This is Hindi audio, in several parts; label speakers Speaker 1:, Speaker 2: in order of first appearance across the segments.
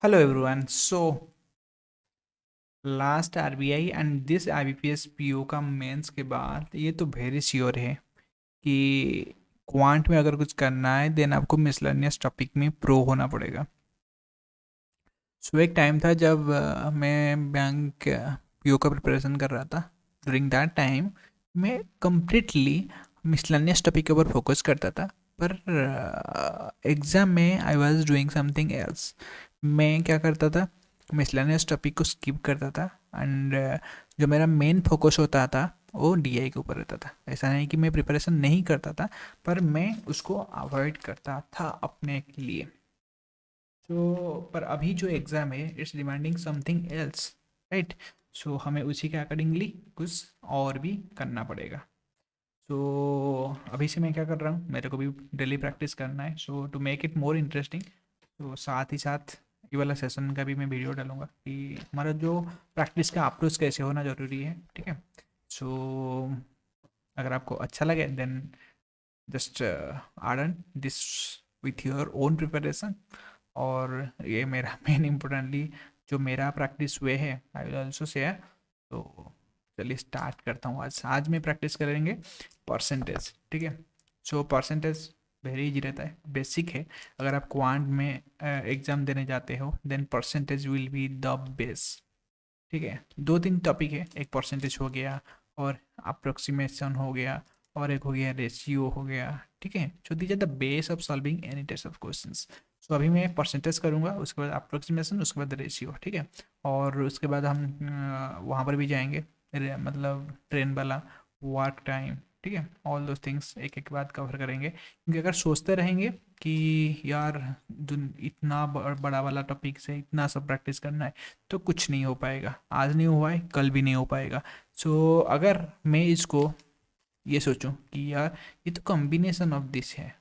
Speaker 1: Hello everyone. So last RBI and this IBPS PO का मेंस के बाद ये तो वेरी श्योर है कि क्वांट में अगर कुछ करना है देन आपको मिसलेनियस टॉपिक में प्रो होना पड़ेगा। सो एक टाइम था जब मैं बैंक पीओ का प्रिपरेशन कर रहा था। ड्यूरिंग दैट टाइम मैं कम्प्लीटली मिसलेनियस टॉपिक के ऊपर फोकस करता था, पर एग्ज़ाम में I was doing something else. मैं क्या करता था, मिसलेनियस टॉपिक को स्किप करता था एंड जो मेरा मेन फोकस होता था वो डीआई के ऊपर रहता था। ऐसा नहीं कि मैं प्रिपरेशन नहीं करता था, पर मैं उसको अवॉइड करता था अपने लिए। सो पर अभी जो एग्ज़ाम है it's demanding something else, right. So हमें उसी के अकॉर्डिंगली कुछ और भी करना पड़ेगा। सो अभी से मैं क्या कर रहा हूँ, मेरे को भी डेली प्रैक्टिस करना है। So to make it more interesting, तो साथ ही साथ ये वाला सेशन का भी मैं वीडियो डालूंगा कि हमारा जो प्रैक्टिस का अप्रोच कैसे होना ज़रूरी है, ठीक है। सो अगर आपको अच्छा लगे then just add on this with your own preparation. और ये मेरा मेन इम्पोर्टेंटली जो मेरा प्रैक्टिस वे है आई विल ऑल्सो शेयर। तो चलिए स्टार्ट करता हूँ। आज आज में प्रैक्टिस करेंगे परसेंटेज, ठीक है। सो परसेंटेज वेरी इजी रहता है, बेसिक है। अगर आप क्वांट में एग्ज़ाम देने जाते हो then percentage will be the base, ठीक है। दो तीन टॉपिक है, एक परसेंटेज हो गया और अप्रोक्सीमेशन हो गया और एक हो गया रेशियो हो गया, ठीक है। So these are the base of solving any types of questions. So अभी मैं परसेंटेज करूंगा, उसके बाद अप्रोक्सीमेशन, उसके बाद रेशियो, ठीक है। और उसके बाद हम वहाँ पर भी जाएंगे, मतलब ट्रेन वाला वर्क टाइम, ठीक है। ऑल दोज थिंग्स एक एक बात कवर करेंगे, क्योंकि अगर सोचते रहेंगे कि यार इतना बड़ा वाला टॉपिक से इतना सब प्रैक्टिस करना है तो कुछ नहीं हो पाएगा। आज नहीं हुआ है कल भी नहीं हो पाएगा। सो अगर मैं इसको ये सोचूं कि यार ये तो कॉम्बिनेशन ऑफ दिस है,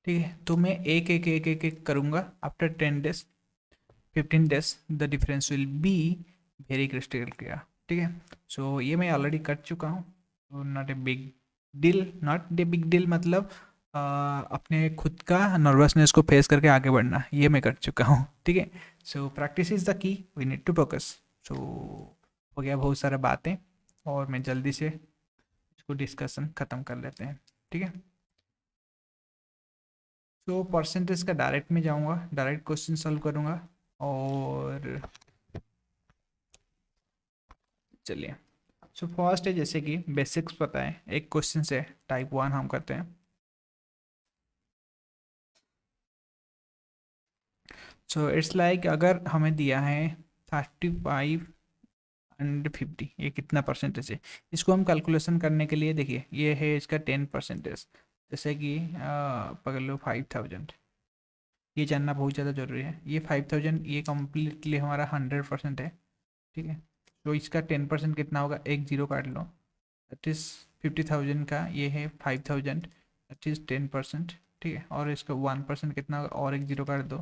Speaker 1: ठीक है, तो मैं एक एक एक एक एक करूंगा। After 10 days 15 days the difference will be very crystal clear, ठीक है। सो ये मैं ऑलरेडी कर चुका हूँ, तो not a big deal. Not a big deal मतलब अपने खुद का नर्वसनेस को फेस करके आगे बढ़ना, ये मैं कर चुका हूँ, ठीक है। So practice is the key, we need to focus. So हो गया बहुत सारा बातें, और मैं जल्दी से इसको डिस्कशन ख़त्म कर लेते हैं, ठीक है। तो परसेंटेज का डायरेक्ट में जाऊंगा, डायरेक्ट क्वेश्चन सॉल्व करूंगा। और चलिए, सो फर्स्ट है, जैसे कि बेसिक्स पता है, एक क्वेश्चन से टाइप 1 हम करते हैं। सो इट्स लाइक अगर हमें दिया है 35 एंड 50, ये कितना परसेंटेज है, इसको हम कैलकुलेशन करने के लिए देखिए ये है इसका 10%। जैसे कि पकड़ लो 5000, ये जानना बहुत ज़्यादा ज़रूरी है। ये 5000 ये कम्प्लीटली हमारा 100% है, ठीक है। तो इसका 10% कितना होगा, एक जीरो काट लो, दैट इज़ 50,000 का ये है 5000, दैट इज़ 10%, ठीक है। और इसका 1% कितना होगा, और एक जीरो काट दो,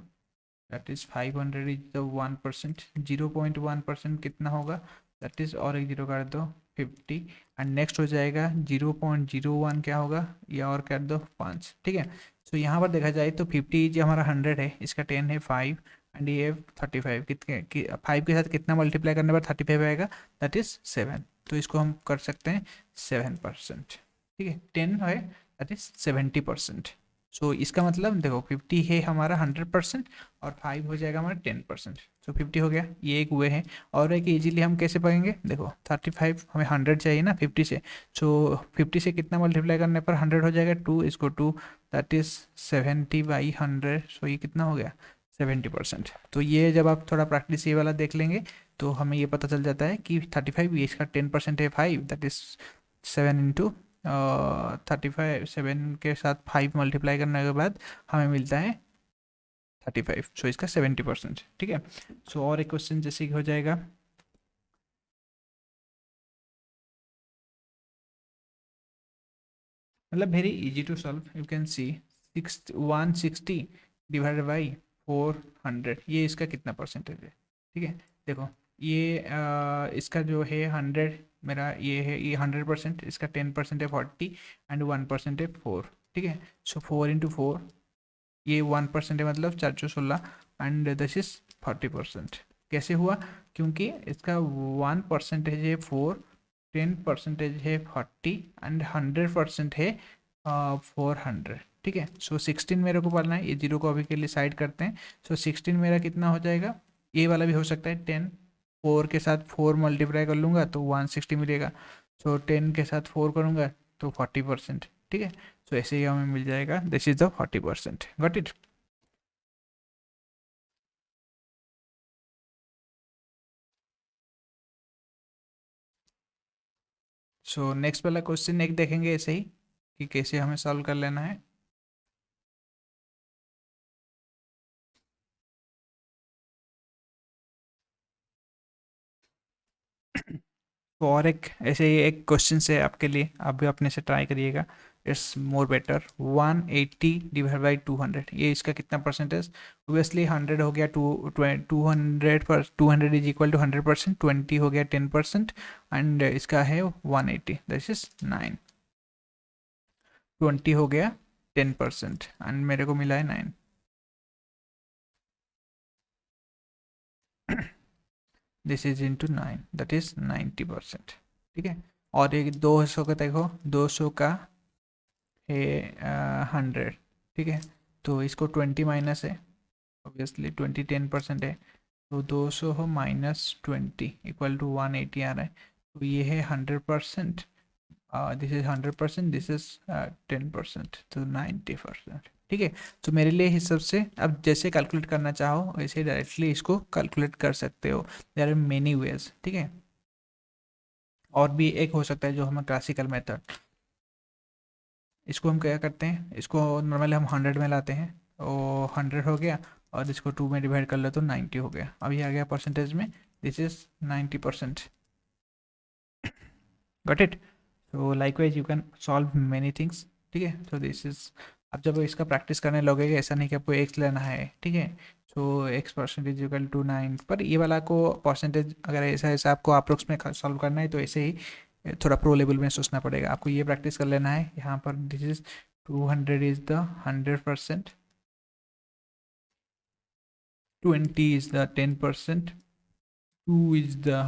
Speaker 1: दैट इज़ 500 इज द 1%। 0.1% कितना होगा, दैट इज़ और एक जीरो काट दो, 50। एंड नेक्स्ट हो जाएगा 0.01, क्या होगा, ये और काट दो 5, ठीक है। सो यहाँ पर देखा जाए तो 50 जो हमारा 100 है, इसका 10 है 5, एंड ये 35 कितने 5 के साथ कितना मल्टीप्लाई करने पर 35 आएगा, दैट इज़ 7। तो इसको हम कर सकते हैं 7%, ठीक है। 10 है दैट इज़ 70%। सो इसका मतलब देखो 50 है हमारा 100%, और 5 हो जाएगा हमारा 10%। सो 50 हो गया, ये एक वे है। और एक इजीली हम कैसे पाएंगे, देखो 35 हमें 100 चाहिए ना 50 से। सो 50 से कितना मल्टीप्लाई करने पर 100 हो जाएगा, 2 इसको 2, दैट इज़ 70/100। सो ये कितना हो गया, 70%। तो ये जब आप थोड़ा प्रैक्टिस ये वाला देख लेंगे तो हमें ये पता चल जाता है कि 35 ये इसका 10% है 5, दैट इज़ 7 × 35, 7 के साथ 5 मल्टीप्लाई करने के बाद हमें मिलता है 35। सो इसका 70%, ठीक है। सो और एक क्वेश्चन जैसे कि हो जाएगा, मतलब very easy to solve, you can see 160 divided by 400, ये इसका कितना परसेंटेज है, ठीक है। देखो ये इसका जो है 100, मेरा ये है ये 100%, इसका 10% है 40, एंड 1% है 4, ठीक है। सो 4 × 4 ये 1% है, मतलब 416, एंड दिस इज 40%। कैसे हुआ? क्योंकि इसका 1% है 4, 10% है 40, एंड 100% है 400। ठीक है, सो 16 मेरे को पढ़ना है, ये जीरो को अभी के लिए साइड करते हैं। सो 16 मेरा कितना हो जाएगा? ये वाला भी हो सकता है 10, 4 के साथ 4 मल्टीप्लाई कर लूँगा तो 160 मिलेगा। सो 10 के साथ 4 करूँगा तो 40%। ठीक है, सो ऐसे ही हमें मिल जाएगा, this is the 40%। Got it? So next वाला क्वेश्चन एक देखेंगे ऐसे ही कि कैसे हमें सॉल्व कर लेना है। तो और एक ऐसे ही एक क्वेश्चन से आपके लिए, आप भी अपने से ट्राई करिएगा, it's more better. 180 divide by 200, ये इसका कितना परसेंटेज? ऑब्वियसली 100 हो गया, 200 पर 200 इज इक्वल टू 100%, 20 हो गया 10%, एंड इसका है 180, दिस इज 9। 20 हो गया 10%, एंड मेरे को मिला है 9। This is into 9, that is 90%। ठीक है, और ये 200 का देखो, 200 का है 100। ठीक है, तो इसको 20 माइनस है, ऑब्वियसली 20 10% है, तो 200 हो माइनस 20 इक्वल टू 180 आ रहा है। तो ये है 100%, दिस इज 100%, दिस इज 10%, तो 90%। ठीक है, तो मेरे लिए हिसाब से अब जैसे कैलकुलेट करना चाहो वैसे डायरेक्टली इसको कैलकुलेट कर सकते हो। There are many ways. ठीक है, और भी एक हो सकता है जो हमें क्लासिकल मेथड, इसको हम क्या करते हैं, इसको नॉर्मली हम 100 में लाते हैं, और 100 हो गया, और इसको 2 में डिवाइड कर लो तो 90 हो गया। अभी आ गया परसेंटेज में, this is 90%। Got it? So likewise you can solve many things. ठीक है, सो दिस इज, अब जब इसका प्रैक्टिस करने लगोगे, ऐसा नहीं कि आपको एक्स लेना है। ठीक है, सो एक्स परसेंटेज इक्वल टू 9, पर ये वाला को परसेंटेज अगर ऐसा ऐसा आपको अप्रोक्स में सॉल्व करना है तो ऐसे ही थोड़ा प्रो लेवल में सोचना पड़ेगा आपको। ये प्रैक्टिस कर लेना है यहाँ पर, this is 200 is the 100%, 20 is the 10%, 2 is the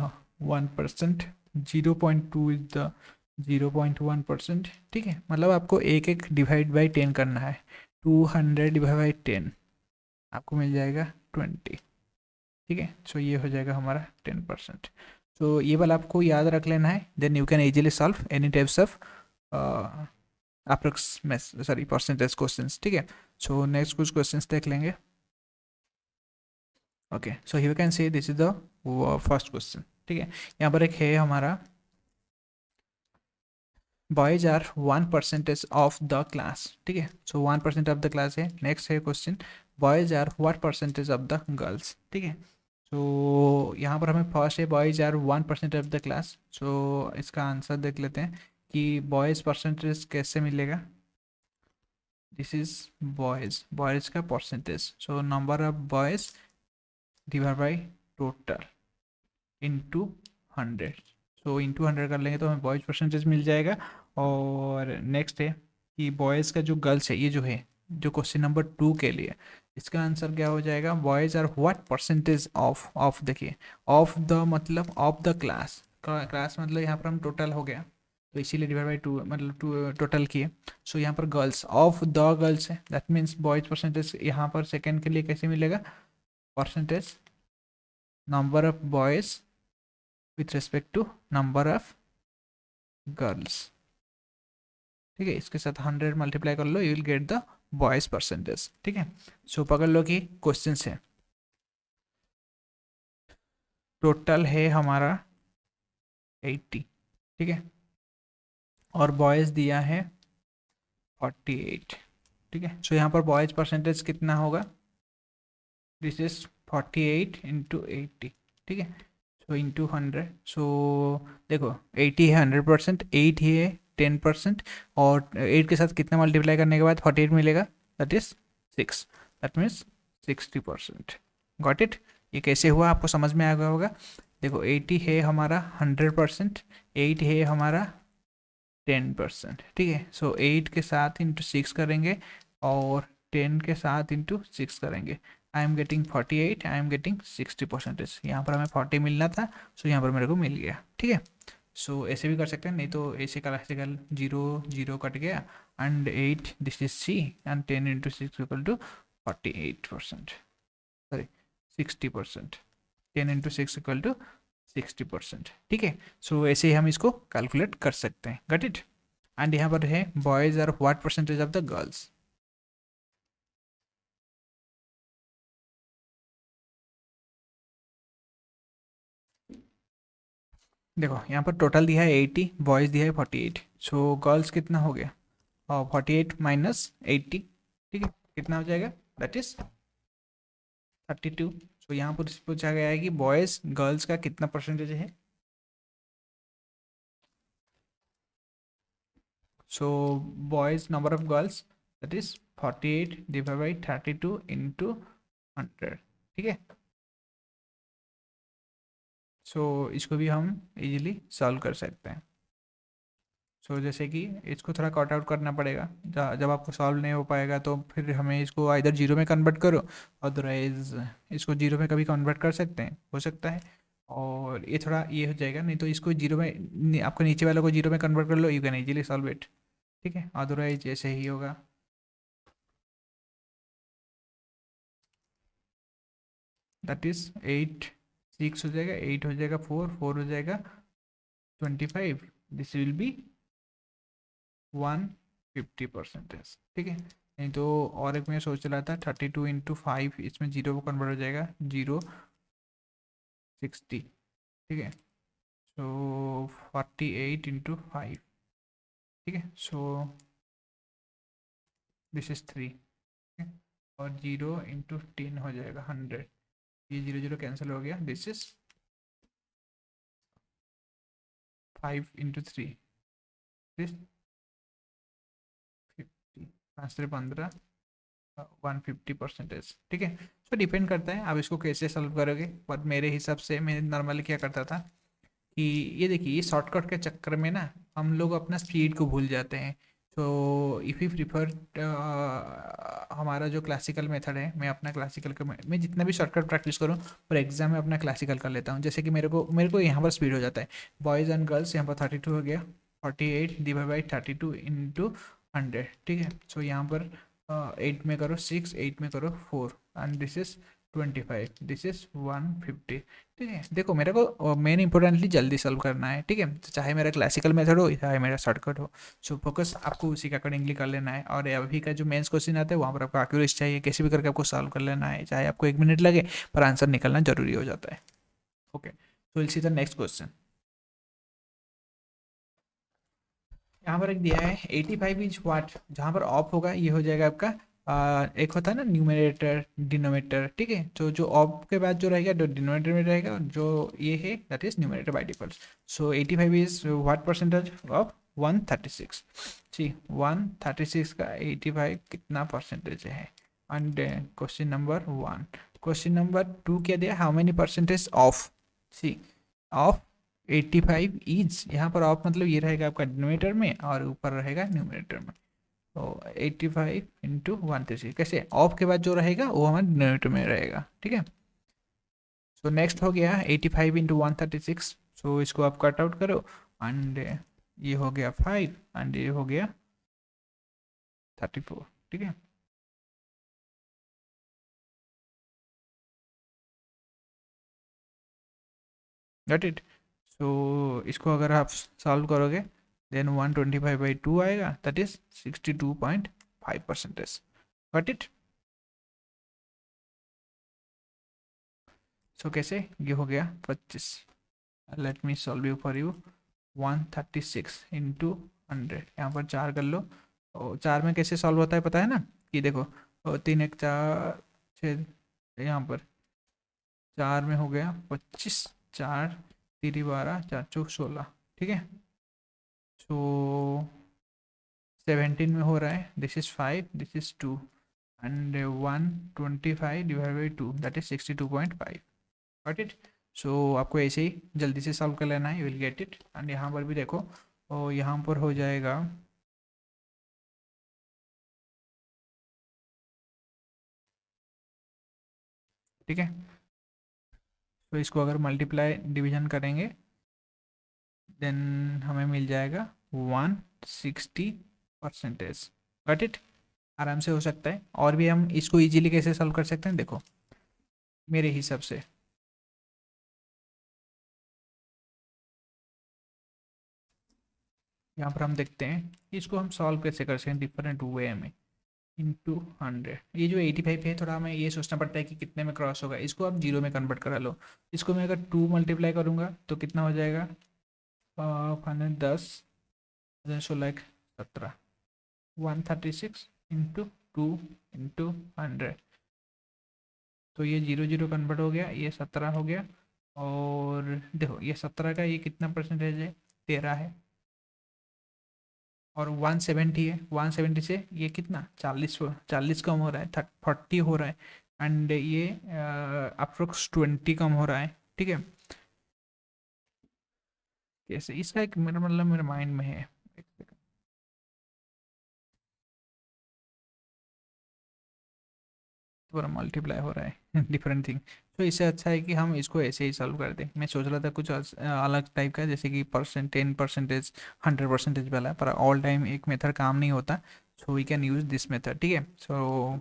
Speaker 1: 1%, 0.2 is the 0.1%। ठीक है, मतलब आपको एक एक डिवाइड बाई 10 करना है। 200 डिवाइड बाई 10 आपको मिल जाएगा 20। ठीक है, सो ये हो जाएगा हमारा 10%। तो ये वाला आपको याद रख लेना है, then you can easily solve any types of percentage questions. ठीक है, सो नेक्स्ट कुछ क्वेश्चंस देख लेंगे। Okay, so here can see this is the first question. ठीक है, यहाँ पर एक है हमारा, boys are 1% of the class. ठीक है, सो 1% ऑफ द क्लास है। नेक्स्ट है question, boys are what percentage of the girls. ठीक है, सो यहाँ पर हमें फर्स्ट है boys are 1% of the class. So इसका आंसर देख लेते हैं कि बॉयज़ परसेंटेज कैसे मिलेगा। दिस इज बॉयज़, बॉयज़ का percentage, so number of boys divide by total into 100। So into 100 कर लेंगे तो हमें बॉयज़ परसेंटेज मिल जाएगा। और नेक्स्ट है कि बॉयज़ का जो गर्ल्स है, ये जो है जो क्वेश्चन नंबर 2 के लिए, इसका आंसर क्या हो जाएगा, boys are what percentage of देखिए, ऑफ द मतलब ऑफ द क्लास, क्लास मतलब यहाँ पर हम टोटल हो गया, तो इसीलिए डिवाइड बाई 2 मतलब 2 टोटल किए। सो यहाँ पर गर्ल्स ऑफ द गर्ल्स है, दैट मीन्स बॉयज़ परसेंटेज यहाँ पर सेकेंड के लिए कैसे मिलेगा, percentage number of boys with respect to number of girls। ठीक है, इसके साथ 100 मल्टीप्लाई कर लो, you will get the boys percentage. ठीक है, सो पकड़ लो कि क्वेश्चन है, टोटल है हमारा 80। ठीक है, और बॉयज दिया है 48। ठीक है, सो यहाँ पर बॉयज परसेंटेज कितना होगा, दिस इज 48 इंटू 80। ठीक है, सो इंटू 100, सो देखो 80 है 100%, 8 ही है 10%, और 8 के साथ कितना मल्टीप्लाई करने के बाद 48 मिलेगा, that is 6, that means 60%। Got it? ये कैसे हुआ आपको समझ में आ गया होगा। देखो 80 है हमारा 100%, 8 है हमारा 10%। ठीक है, सो 8 के साथ इंटू 6 करेंगे, और 10 के साथ इंटू 6 करेंगे। I am getting 48, I am getting 60%। यहाँ पर हमें 40 मिलना था, सो यहाँ पर मेरे को मिल गया। ठीक है, सो ऐसे भी कर सकते हैं, नहीं तो ऐसे क्लासिकल 0 0 कट गया and 8 this is C and 10 into 6 equal to 48%, sorry 60%। 10 into 6 equal to 60%। ठीक है, सो ऐसे ही हम इसको कैलकुलेट कर सकते हैं। Got it. एंड यहाँ पर है boys are what percentage of the girls. देखो यहाँ पर टोटल दिया है 80, बॉयज़ दिया है 48, सो गर्ल्स कितना हो गया, 48 माइनस 80। ठीक है, कितना हो जाएगा, दैट इज 32। सो यहाँ पर पूछा गया है कि बॉयज़ गर्ल्स का कितना परसेंटेज है। So boys number of girls that is 48 divide by 32 into 100। ठीक है, सो इसको भी हम इजीली सॉल्व कर सकते हैं। सो जैसे कि इसको थोड़ा कट आउट करना पड़ेगा, जब आपको सॉल्व नहीं हो पाएगा तो फिर हमें इसको इधर जीरो में कन्वर्ट करो, अदरवाइज इसको जीरो में कभी कन्वर्ट कर सकते हैं, हो सकता है। और ये थोड़ा ये हो जाएगा, नहीं तो इसको जीरो में आपको नीचे वाले को जीरो में कन्वर्ट कर लो, you can easily solve it. ठीक है, अदरवाइज ऐसे ही होगा। दैट इज 8 6 हो जाएगा, 8 हो जाएगा, 4 4 हो जाएगा 25, दिस विल बी 150%। ठीक है, नहीं तो और एक मैं सोच रहा था 32 इंटू 5, इसमें जीरो को कन्वर्ट हो जाएगा 0 60। ठीक है, सो 48 इंटू 5। ठीक है, सो दिस इज 3। और 0 इंटू 10 हो जाएगा 100। ये 0 0 कैंसिल हो गया, दिस इज 5 इंटू 3, दिस 50, 5 से 15, 150%। ठीक है, तो डिपेंड करता है आप इसको कैसे सॉल्व करोगे, बट मेरे हिसाब से मैं नॉर्मली क्या करता था कि ये देखिए, ये शॉर्टकट के चक्कर में ना हम लोग अपना स्पीड को भूल जाते हैं। तो इफ़ यू प्रिफर, हमारा जो क्लासिकल मेथड है, मैं अपना क्लासिकल का मैं जितना भी शॉर्टकट प्रैक्टिस करूँ पर एग्जाम में अपना क्लासिकल कर लेता हूँ। जैसे कि मेरे को यहाँ पर स्पीड हो जाता है, बॉयज़ एंड गर्ल्स यहाँ पर 32 हो गया, 48 डिवाइड बाई 32 इंटू 100। ठीक है, सो यहाँ पर 8 में करो 6, 8 में करो 4 and this is 25, this is 150। ठीक है, देखो मेरे को मेन इंपॉर्टेंटली जल्दी सॉल्व करना है। ठीक है, तो चाहे मेरा क्लासिकल मेथड हो चाहे मेरा शॉर्टकट हो, सो फोकस आपको उसी के अकॉर्डिंगली कर लेना है। और अभी का जो मेंस क्वेश्चन आता है वहाँ पर आपको एक्यूरेसी चाहिए, कैसे भी करके आपको सॉल्व कर लेना है, चाहे आपको 1 मिनट लगे पर आंसर निकलना जरूरी हो जाता है। Okay, so will see the next question. यहाँ पर एक दिया है 85 इंच वाट, जहाँ पर ऑफ होगा ये हो जाएगा आपका एक होता है ना न्यूमरेटर डिनोमिनेटर। ठीक है, तो जो ऑफ के बाद जो रहेगा जो डिनोमिनेटर में रहेगा, जो ये है that is numerator by default. So 85 is what percentage of 136। जी, 136 का 85 कितना परसेंटेज है। And question number 1। Question number 2 क्या दिया, how many percentage of, C of 85 is, यहाँ पर ऑफ मतलब ये रहेगा आपका डिनोमिनेटर में और ऊपर रहेगा न्यूमरेटर में। तो 85 इंटू 136, कैसे ऑफ के बाद जो रहेगा वो हमारे डिनोमिनेटर में रहेगा। ठीक है, सो नेक्स्ट हो गया 85 इंटू 136। सो इसको आप कट आउट करो एंड ये हो गया 5 एंड ये हो गया 34। ठीक है, गट इट। सो इसको अगर आप सॉल्व करोगे देन 125/2 आएगा, that is 62.5%। Got it. So कैसे ये हो गया 25, let me solve you for you. 136 into 100, यहाँ पर 4 कर लो। और 4 में कैसे सॉल्व होता है पता है ना, कि देखो 3 1 4 6, यहाँ पर 4 में हो गया 25, 4 3 12, 4 चौक 16। ठीक है, सो 17 में हो रहा है, this is 5, this is 2 and 125 divide by 2 that is 62.5। Got it. So आपको ऐसे ही जल्दी से सॉल्व कर लेना है, you will get it. And यहाँ पर भी देखो, और यहाँ पर हो जाएगा ठीक है। तो इसको अगर मल्टीप्लाई डिवीजन करेंगे देन हमें मिल जाएगा 160%। Got it. आराम से हो सकता है। और भी हम इसको इजीली कैसे सॉल्व कर सकते हैं, देखो मेरे हिसाब से यहाँ पर हम देखते हैं इसको हम सॉल्व कैसे कर सकते हैं डिफरेंट वे में। इंटू 100, ये जो 85 है थोड़ा हमें ये सोचना पड़ता है कि कितने में क्रॉस होगा, इसको आप जीरो में कन्वर्ट करा लो। इसको मैं अगर 2 मल्टीप्लाई करूँगा तो कितना हो जाएगा 510 16 136 इंटू 2 इंटू 100। तो ये 0 0 कन्वर्ट हो गया, ये 17 हो गया। और देखो ये 17 का ये कितना परसेंटेज है, 13 है। और 170 है, 170 से ये कितना 40 कम हो रहा है, 40 हो रहा है। एंड ये अप्रोक्स 20 कम हो रहा है। ठीक है। कैसे इसका एक मेरा मतलब मेरे माइंड में है, एक सेकंड। पूरा मल्टीप्लाई हो रहा है डिफरेंट थिंग। तो इससे अच्छा है कि हम इसको ऐसे ही सॉल्व कर दें। मैं सोच रहा था कुछ अलग टाइप का, जैसे कि 10%, 100% वाला, पर ऑल टाइम एक मेथड काम नहीं होता। So we can use this method. ठीक है। सो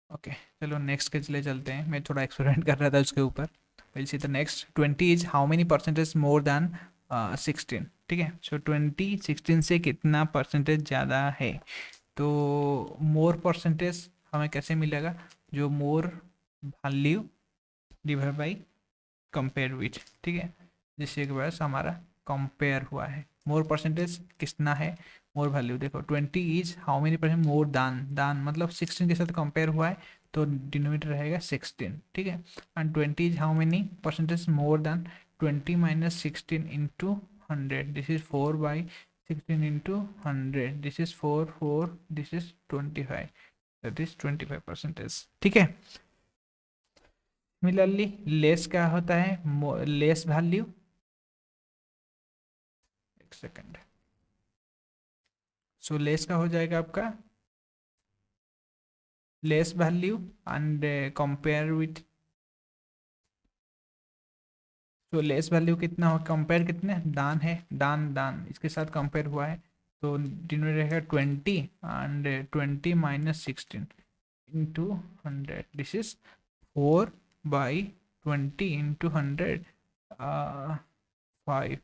Speaker 1: ओके, चलो नेक्स्ट के लिए चलते हैं। मैं थोड़ा एक्सपेरिमेंट कर रहा था उसके ऊपर। Will see the next. 20 is how many percentage more than 16। ठीक है। सो 20 16 से कितना परसेंटेज ज़्यादा है। तो मोर परसेंटेज हमें कैसे मिलेगा, जो more value divide by compare with. ठीक है। जिससे के बाद हमारा कंपेयर हुआ है। मोर परसेंटेज कितना है, मोर वैल्यू देखो 20 is how many percent more दान, दान मतलब 16 के साथ कंपेयर हुआ है तो डिनोमिनेटर रहेगा 16। ठीक है। And 20 is how many percentage मोर दान 20 minus 16 into 100, this is 4/16 into 100, this is 4 this is 25, that is 25%। ठीक है। सिमिलरली लेस क्या होता है, लेस वैल्यू, एक सेकेंड। सो लेस का हो जाएगा आपका less value and compare with. तो लेस वैल्यू कितना हो, कंपेयर कितने दान है, दान दान इसके साथ कंपेयर हुआ है तो डिनोमिनेटर रहेगा 20 and 20 minus 16 into 100, this is 4/20 into 100, 5,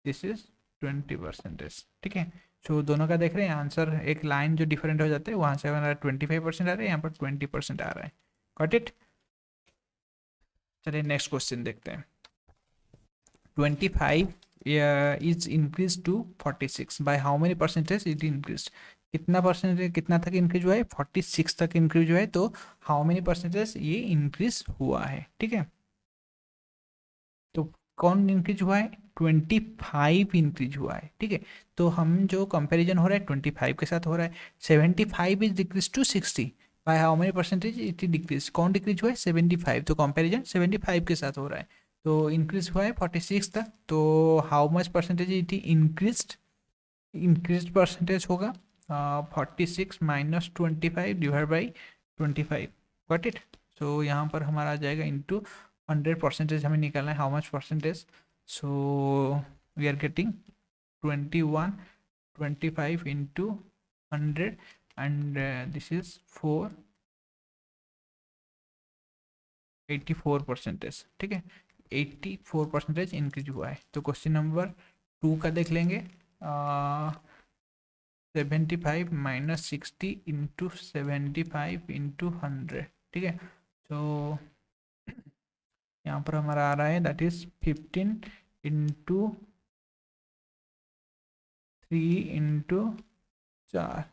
Speaker 1: this is 20%। ठीक है। सो दोनों का देख रहे हैं आंसर, एक लाइन जो डिफरेंट हो जाते हैं वहां से हमारा 25% आ रहा है, यहाँ पर 20% आ रहा है। Got it. चलिए नेक्स्ट क्वेश्चन देखते हैं। 25 is increase to 46 by how many percentage it increase. कितना परसेंटेज, कितना तक इंक्रीज हुआ है, 46 तक इंक्रीज हुआ है। तो हाउ मेनी परसेंटेज ये इंक्रीज हुआ है। ठीक है। तो कौन इंक्रीज हुआ है, 25 इंक्रीज हुआ है। ठीक है। तो हम जो कंपैरिजन हो रहा है 25 के साथ हो रहा है। 75 is decrease to 60 by how many percentage it decrease, कौन डिक्रीज हुआ है 75, तो कंपैरिजन 75 के साथ हो रहा है। तो इंक्रीज हुआ है 46 तक, तो how much percentage it increase, increase percentage होगा 46 minus 25 divide by 25। Got it. So यहाँ पर हमारा आ जाएगा इंटू 100%, हमें निकालना है how much percentage. So we are getting 21 25 into 100 and this is 84%। ठीक है। 84% इंक्रीज हुआ है। तो क्वेश्चन नंबर 2 का देख लेंगे। 75 माइनस 60 इंटू 75 इंटू 100। ठीक है। तो यहाँ पर हमारा आ रहा है that is 15 into 3 into 4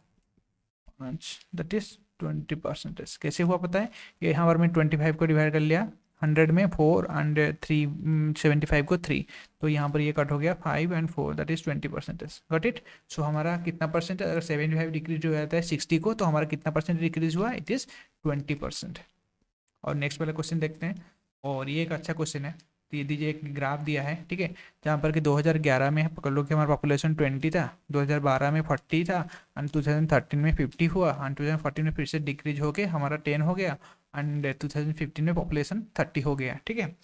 Speaker 1: 5, that is 20%। कैसे हुआ पता है, ये यहाँ पर मैं 25 को डिवाइड कर लिया 100 में 4 एंड 3, 75 को 3, तो यहाँ पर ये कट हो गया 5 and 4, that is 20%। Got it. So हमारा कितना परसेंट, अगर 75 डिक्रीज हो जाता है 60 को तो हमारा कितना परसेंट डिक्रीज हुआ, इट इज़ 20%। और नेक्स्ट वाला क्वेश्चन देखते हैं। और ये एक अच्छा क्वेश्चन है। तो ये दीजिए एक ग्राफ दिया है। ठीक है। जहाँ पर कि 2011 में पकड़ लो कि हमारा पॉपुलेशन 20 था, 2012 में 40 था एंड 2013 में 50 हुआ एंड 2014 में फिर से डिक्रीज होके हमारा 10 हो गया एंड 2015 में पॉपुलेशन 30 हो गया, ठीक है।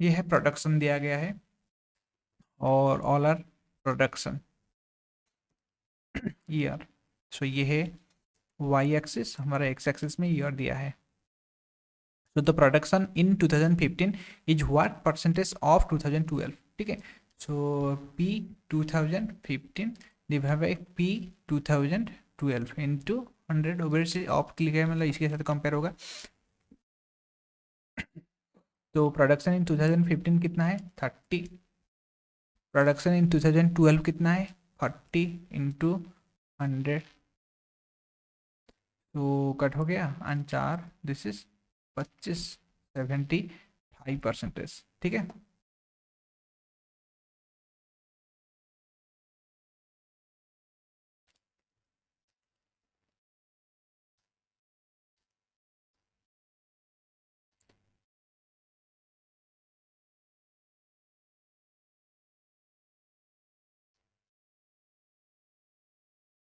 Speaker 1: ये है प्रोडक्शन दिया गया है, और all are production year. So ये है वाई एक्सिस, हमारा एक्स एक्सिस में ईयर दिया है। So the production in 2015 is what percentage of 2012, ठीक है। So P 2015 divide by P 2012 into 100, obviously of click है मतलब इसके साथ कंपेयर होगा। तो प्रोडक्शन इन 2015 कितना है 30, प्रोडक्शन इन 2012 कितना है 40 इंटू 100, तो कट हो गया एंड 4, दिस इज 25, 75%, ठीक है।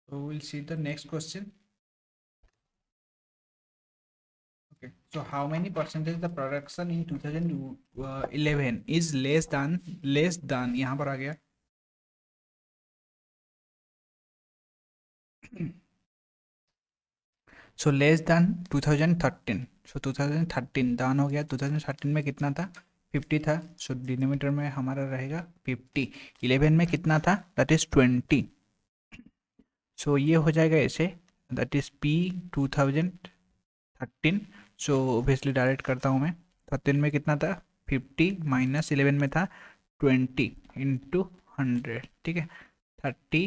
Speaker 1: So we'll see the next question. Okay, so how many percentage the production in 2011 is less than यहाँ पर आ गया सो लेस देन 2013, सो 2013 दान हो गया, 2013 में कितना था 50 था, सो डिनोमिनेटर में हमारा रहेगा 50, 11 में कितना था दैट इज 20, सो ये हो जाएगा ऐसे, that is P 2013, so obviously direct करता हूँ मैं, 13 में कितना था 50 माइनस 11 में था 20 इंटू 100, ठीक है। 30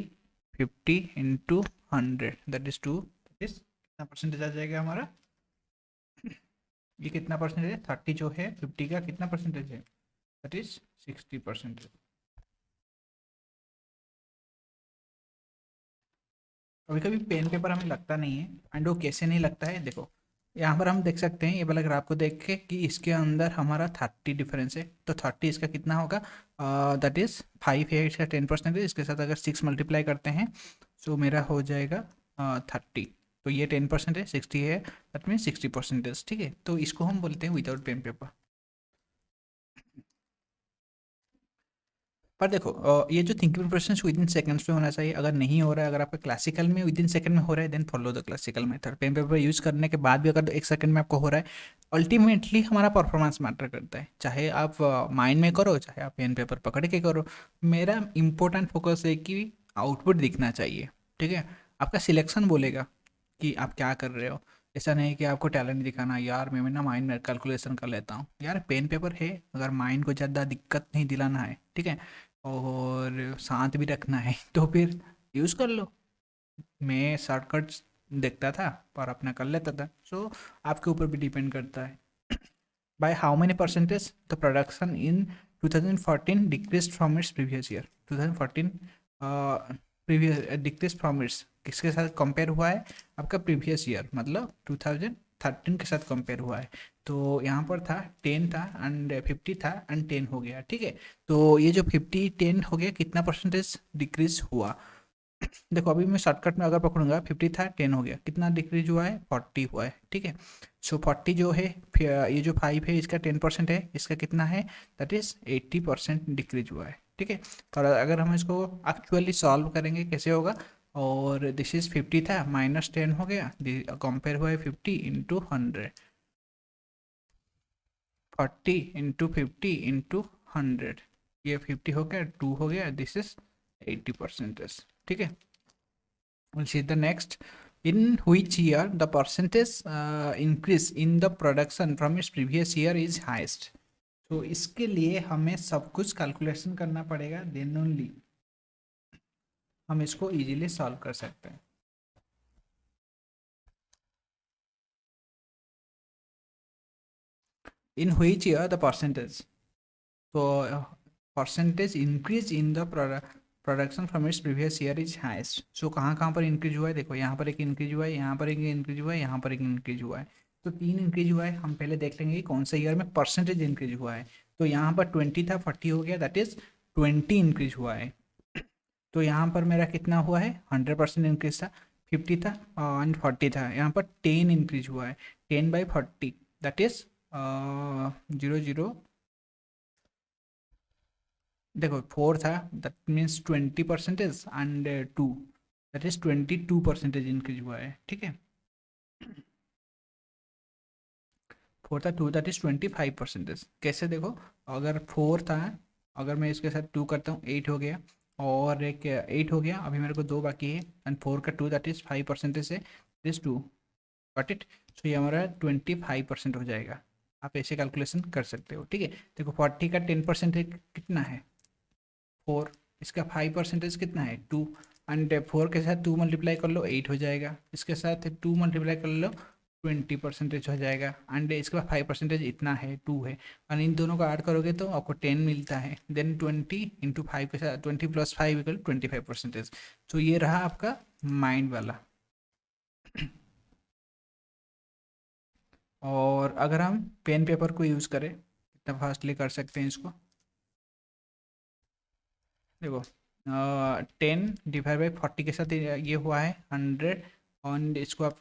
Speaker 1: 50 into 100 that is 2, that is कितना परसेंटेज आ जाएगा हमारा, ये कितना परसेंटेज है 30 जो है 50 का कितना परसेंटेज है दैट इज 60%। कभी कभी पेन पेपर हमें लगता नहीं है, एंड वो कैसे नहीं लगता है देखो, यहाँ पर हम देख सकते हैं ये वाला ग्राफ को देख के कि इसके अंदर हमारा 30 डिफरेंस है, तो 30 इसका कितना होगा दैट इज 5 है इसका 10% है, इसके साथ अगर 6 मल्टीप्लाई करते हैं सो मेरा हो जाएगा 30, तो ये 10% है 60 है दैट मीन 60%, ठीक है। तो इसको हम बोलते हैं विदाउट पेन पेपर। पर देखो ये जो thinking process with in seconds में होना चाहिए, अगर नहीं हो रहा है, अगर आपका क्लासिकल में विद इन सेकंड में हो रहा है then follow the classical method. Pen paper use करने के बाद भी अगर 1 सेकंड में आपको हो रहा है, अल्टीमेटली हमारा परफॉर्मेंस मैटर करता है, चाहे आप माइंड में करो चाहे आप पेन पेपर पकड़ के करो। मेरा इंपॉर्टेंट फोकस है कि आउटपुट दिखना चाहिए, ठीक है। आपका सिलेक्शन बोलेगा कि आप क्या कर रहे हो, ऐसा नहीं कि आपको टैलेंट दिखाना, यार मैं ना माइंड में कैलकुलेशन कर लेता हूँ, यार पेन पेपर है, अगर माइंड को ज़्यादा दिक्कत नहीं दिलाना है, ठीक है, और शांत भी रखना है तो फिर यूज़ कर लो। मैं शॉर्टकट्स देखता था पर अपना कर लेता था, सो आपके ऊपर भी डिपेंड करता है। Bye how many percentage the production in 2014 decrease from its previous year, 2014 previous decrease from its किसके साथ कंपेयर हुआ है आपका प्रीवियस ईयर, मतलब 2013 के साथ कंपेयर हुआ है। तो यहाँ पर था 10 था एंड 50 था एंड 10 हो गया, ठीक है। तो ये जो 50 10 हो गया कितना परसेंटेज डिक्रीज हुआ, देखो अभी मैं शॉर्टकट में अगर पकड़ूंगा 50 था 10 हो गया, कितना डिक्रीज हुआ है 40 हुआ है, ठीक है। सो 40 जो है ये जो 5 है इसका 10% है, इसका कितना है दैट इज 80% डिक्रीज हुआ है, ठीक है। तो अगर हम इसको एक्चुअली सॉल्व करेंगे कैसे होगा, और दिस इज 50 था माइनस 10 हो गया, कंपेयर हुआ है 50 इंटू 100, 40 इंटू 50 इंटू 100, ये 50 हो गया 2 हो गया, दिस इज 80%, ठीक है। We'll see the next. In which year the percentage increase in the production from its previous year is highest? तो इसके लिए हमें सब कुछ कैलकुलेशन करना पड़ेगा, देन ओनली हम इसको इजीली सॉल्व कर सकते हैं। In which year the percentage, तो percentage increase in the production from its previous year is highest, so कहाँ कहाँ पर इंक्रीज हुआ है, देखो यहाँ पर एक इंक्रीज हुआ है, यहाँ पर एक इंक्रीज हुआ है, यहाँ पर एक इंक्रीज हुआ है, तो 3 इंक्रीज हुआ है। हम पहले देख लेंगे कि कौन से ईयर में परसेंटेज इंक्रीज हुआ है, तो यहाँ पर 20 था 40 हो गया, दैट इज 20 इंक्रीज हुआ है। तो यहाँ पर मेरा कितना हुआ है 100% इंक्रीज था, 50 था एंड 40 था, यहाँ पर 10 इंक्रीज हुआ है, 10/40 दैट इज 0 0, देखो 4 था, that means 20% and 2, that is 22% increase हुआ है, ठीक है। 4 था, 2 दैट इज 25%। कैसे देखो, अगर 4 था, अगर मैं इसके साथ 2 करता हूँ 8 हो गया, और एक 8 हो गया, अभी मेरे को 2 बाकी है, एंड 4 का 2 दैट इज 5% है, दिस 2, गॉट इट। सो ये हमारा 25% हो जाएगा। आप ऐसे कैलकुलेशन कर सकते हो, ठीक है। देखो 40 का 10% कितना है 4, इसका 5% कितना है 2, एंड 4 के साथ 2 मल्टीप्लाई कर लो 8 हो जाएगा, इसके साथ 2 मल्टीप्लाई कर लो 20% हो जाएगा, एंड इसके बाद 5% इतना है 2 है, और इन दोनों को ऐड करोगे तो आपको 10 मिलता है, देन 20 × 5 के साथ 20 + 5 = 25%। तो ये रहा आपका माइंड वाला। और अगर हम पेन पेपर को यूज़ करें कितना फास्टली कर सकते हैं इसको, देखो 10/40 के साथ ये हुआ है 100, और इसको आप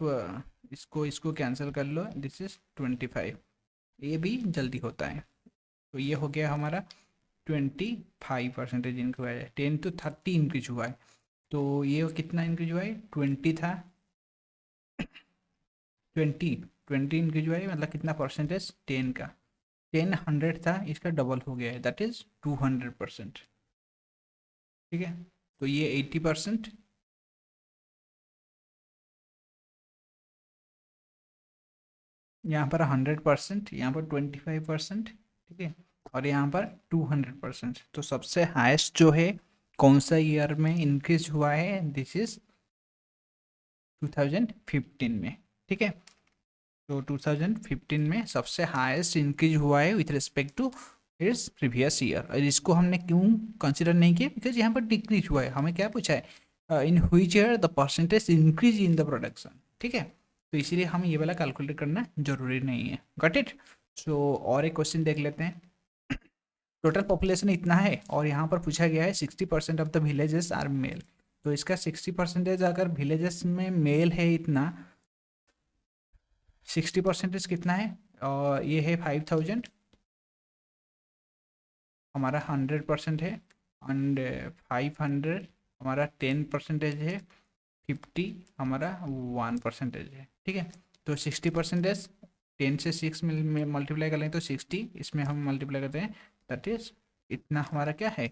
Speaker 1: इसको कैंसिल कर लो, दिस इज 25, ये भी जल्दी होता है। तो ये हो गया हमारा 25% इंक्रीज हुआ है, 10 to 30 इंक्रीज हुआ है। तो ये कितना इंक्रीज हुआ है, 20 था, 20 इंक्रीज हुआ है, मतलब कितना परसेंटेज, 10 का, 10 100 था, इसका डबल हो गया है, दैट इज 200%, ठीक है। तो ये 80%, यहाँ पर 100%, यहाँ पर 25%, ठीक है, और यहाँ पर 200%। तो सबसे हाईएस्ट जो है कौन सा ईयर में इंक्रीज हुआ है, दिस इज 2015 में, ठीक है। तो 2015 में सबसे हाईएस्ट इंक्रीज हुआ है with respect to its previous year. और इसको हमने क्यों कंसिडर नहीं किया, बिकॉज यहाँ पर डिक्रीज हुआ है, हमें क्या पूछा है, in which year the percentage increase in the production, ठीक है। तो इसीलिए हम ये वाला कैलकुलेट करना जरूरी नहीं है, गॉट इट। सो और एक क्वेश्चन देख लेते हैं। टोटल पॉपुलेशन इतना है, और यहाँ पर पूछा गया है 60% of the villages are male. तो इसका 60% अगर विलेजेस में मेल है इतना, 60% कितना है, और ये है 5000, हमारा 100% है, एंड 500 हमारा 10% है, 50 हमारा 1% है, ठीक है। तो 60%, 10 से 6 में मल्टीप्लाई कर लें तो 60, इसमें हम मल्टीप्लाई करते हैं, दैट इज इतना हमारा क्या है,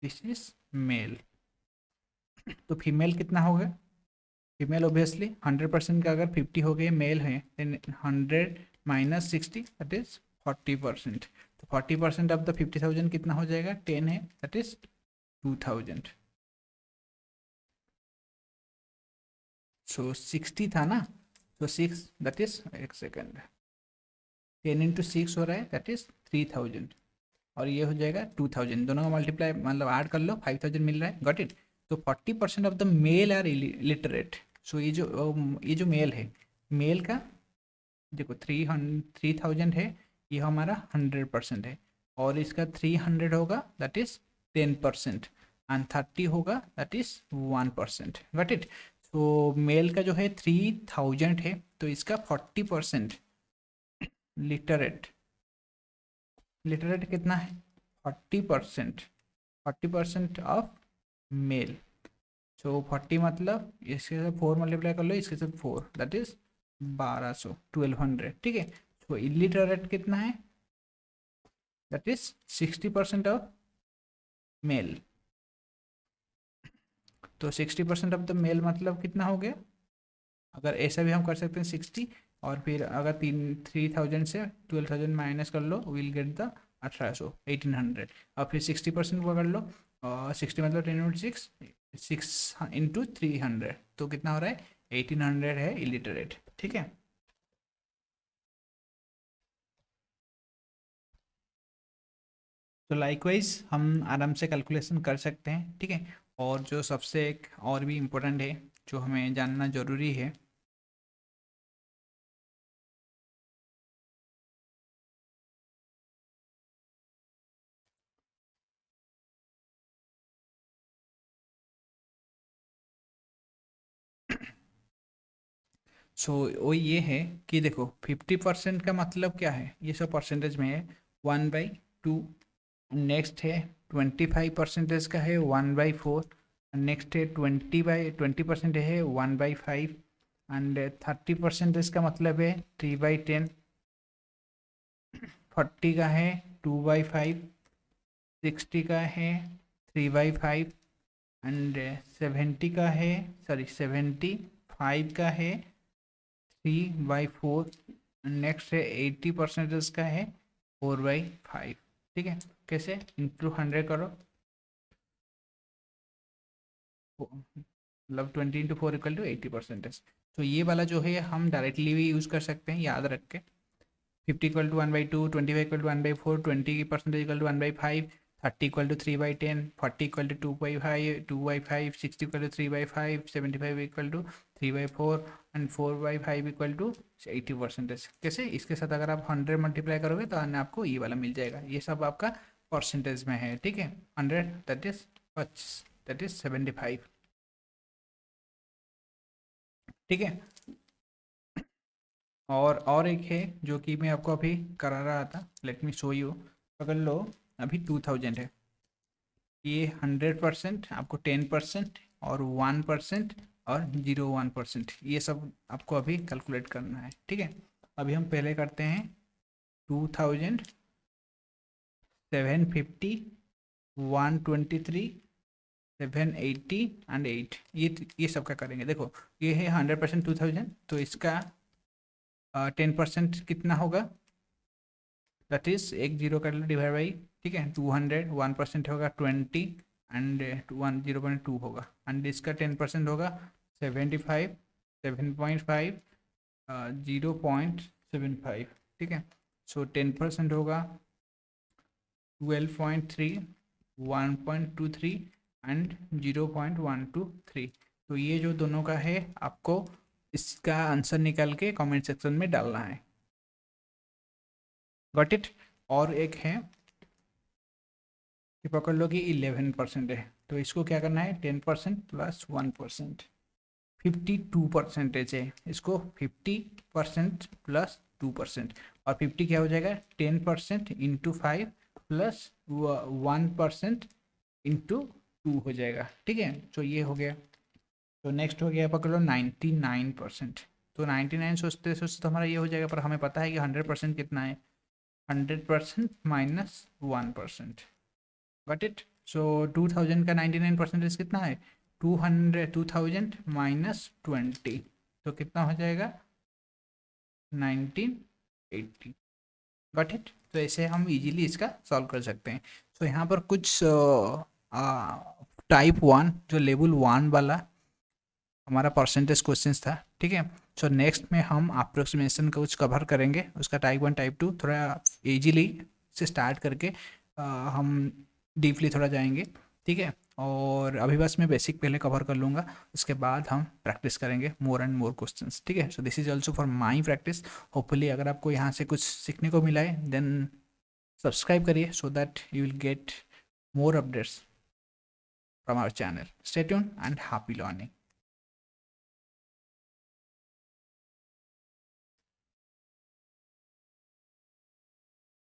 Speaker 1: दिस इज मेल। तो फीमेल कितना होगा, फीमेल ऑब्वियसली 100% का अगर 50 हो गए मेल है, देन 100 - 60 दैट इज 40%। तो 40% ऑफ द 50,000 कितना हो जाएगा, 10 है, दैट इज 2000। सो 60 था ना, तो 6 दैट इज, एक सेकेंड, 10 × 6 हो रहा है, दैट इज 3000, और ये हो जाएगा 2000, दोनों का मल्टीप्लाई मतलब ऐड कर लो, 5000 मिल रहा है, गॉट इट। तो 40% of the male are literate. So ये जो मेल है, मेल का देखो 3000 है, ये हमारा 100% है, और इसका 300 होगा दैट इज 10%, एंड 30 होगा दैट इज 1%, गॉट इट। तो मेल का जो है 3000 है, तो इसका 40% लिटरेट, लिटरेट कितना है, 40%, 40% ऑफ मेल। सो 40 मतलब इसके साथ 4 मल्टीप्लाई कर लो, इसके साथ 4 दैट इज 1200, 1200, ठीक है। तो इलिटरेट कितना है, दैट इज 60% ऑफ मेल। तो 60% ऑफ द मेल मतलब कितना हो गया, अगर ऐसा भी हम कर सकते हैं 60, और फिर अगर 3000 से 12,000 माइनस कर लो, विल गेट द 1800, 1800, और फिर 60% पकड़ लो, और 60 मतलब 10 × 6, 6 × 300, तो कितना हो रहा है, 1800 है इलिटरेट, ठीक है। तो लाइकवाइज हम आराम से कैलकुलेशन कर सकते हैं, ठीक है। और जो सबसे एक और भी इम्पोर्टेंट है, जो हमें जानना ज़रूरी है, सो वो ये है कि देखो 50% का मतलब क्या है, ये सब परसेंटेज में है 1/2। नेक्स्ट है 25% का है 1/4। नेक्स्ट है 20% है 1/5। एंड 30% का मतलब है 3/10। 40 का है 2/5। 60 का है 3/5। एंड 70 का है, सॉरी 75 का है 3/4। नेक्स्ट है 80% का है 4/5। ठीक है, कैसे इंटू 100 करो, मतलब 20 × 4 = 80%। तो ये वाला जो है हम डायरेक्टली भी यूज़ कर सकते हैं याद रख के। 50 = 1/2, 25 = 1/4, 20% = 1/5, 30 = 3/10, 40 = 2/5, 60 = 3/5, 75 = 3/4 एंड 4/5 = 80%। कैसे, इसके साथ अगर आप 100 मल्टीप्लाई करोगे तो आपको ये वाला मिल जाएगा। ये सब आपका परसेंटेज में है। ठीक है, 100 दैट इज 75। ठीक है, और एक है जो कि मैं आपको अभी करा रहा था, लेट मी शो यू। अगर लो, अभी 2000 है, ये 100%, आपको 10% और 1% और 0.1% ये सब आपको अभी कैलकुलेट करना है। ठीक है, अभी हम पहले करते हैं 2000, 750, 123, 780 एंड 8। ये सब का करेंगे। देखो, ये है 100% 2000, तो इसका 10% कितना होगा, दैट इज एक जीरो कर लो डिवाइड बाई। ठीक है, 200, 1% होगा 20 एंड 0.2 होगा। एंड इसका 10% होगा 75, 7.5, 0.75। ठीक है, सो 10% होगा 12.3, 1.23 एंड 0.123। तो ये जो दोनों का है, आपको इसका आंसर निकाल के कमेंट सेक्शन में डालना है। Got it. और एक है कि पकड़ लो कि 11% है, तो इसको क्या करना है, 10% प्लस 1%। 52% है, इसको 50% प्लस 2%। और 50 क्या हो जाएगा, 10% इंटू 5 प्लस 1% इंटू 2 हो जाएगा। ठीक है, तो ये हो गया। तो नेक्स्ट हो गया पकड़ लो 99%। तो 99 सोचते सोचते तो हमारा ये हो जाएगा, पर हमें पता है कि 100% कितना है, 100% माइनस 1%। Got it. सो 2000 का 99% कितना है, 2000 माइनस 20, तो कितना हो जाएगा 1980। Got it. तो ऐसे हम इजीली इसका सॉल्व कर सकते हैं। तो यहाँ पर कुछ टाइप 1 जो लेवल 1 वाला हमारा परसेंटेज क्वेश्चंस था। ठीक है, सो नेक्स्ट में हम अप्रोक्सीमेशन का कुछ कवर करेंगे, उसका टाइप 1 टाइप 2 थोड़ा इजीली से स्टार्ट करके हम डीपली थोड़ा जाएंगे। ठीक है, और अभी बस मैं बेसिक पहले कवर कर लूँगा, उसके बाद हम प्रैक्टिस करेंगे मोर एंड मोर क्वेश्चंस। ठीक है, so this is also for my practice. Hopefully अगर आपको यहाँ से कुछ सीखने को मिला है, देन सब्सक्राइब करिए so that you will gate more updates from our channel. Stay tuned and happy learning.